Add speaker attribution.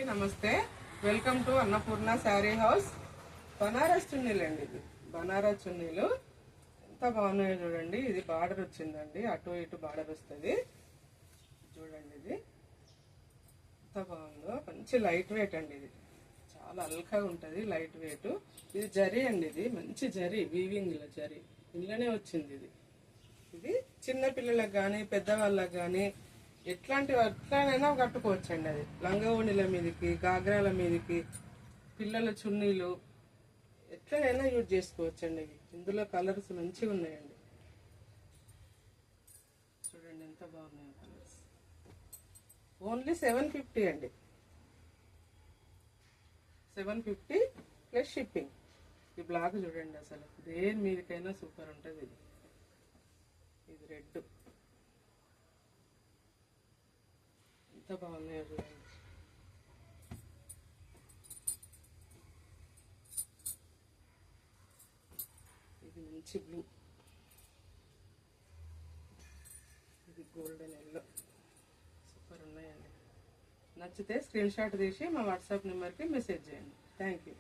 Speaker 1: నమస్తే, welcome to Annapurna sari house. Banaras చున్నీలు అండి. ఇది బనారస్ చున్నీలు ఎంత బాగున్నాయో చూడండి. ఇది బార్డర్ వచ్చిందండి, అటు ఇటు బార్డర్ వస్తుంది చూడండి. ఇది ఎంత బాగుందో, మంచి లైట్ వెయిట్ అండి. ఇది చాలా అల్కగా ఉంటుంది, లైట్ వెయిట్. ఇది జరీ అండి, ఇది మంచి జరీ, వీవింగ్ జరీ ఇంట్లోనే వచ్చింది. ఇది ఇది చిన్న పిల్లలకు కానీ పెద్దవాళ్ళకి కానీ ఎట్లానైనా కట్టుకోవచ్చండి. అది లంగా ఓణిల మీదకి, గాగ్రాల మీదకి, పిల్లల చున్నీలు ఎట్లనైనా యూజ్ చేసుకోవచ్చండి. ఇందులో కలర్స్ మంచిగా ఉన్నాయండి. చూడండి ఎంత బాగున్నాయో కలర్స్. ఓన్లీ 750 అండి, 750 ప్లస్ షిప్పింగ్. ఈ బ్లాక్ చూడండి, అసలు దేని మీదకైనా సూపర్ ఉంటుంది. ఇది రెడ్ ఎంత బాగున్నాయో చూడండి. ఇది మంచి బ్లూ, ఇది గోల్డెన్ ఎల్లో, సూపర్ ఉన్నాయండి. నచ్చితే స్క్రీన్ షాట్ తీసి మా వాట్సాప్ నెంబర్కి మెసేజ్ చేయండి. Thank you.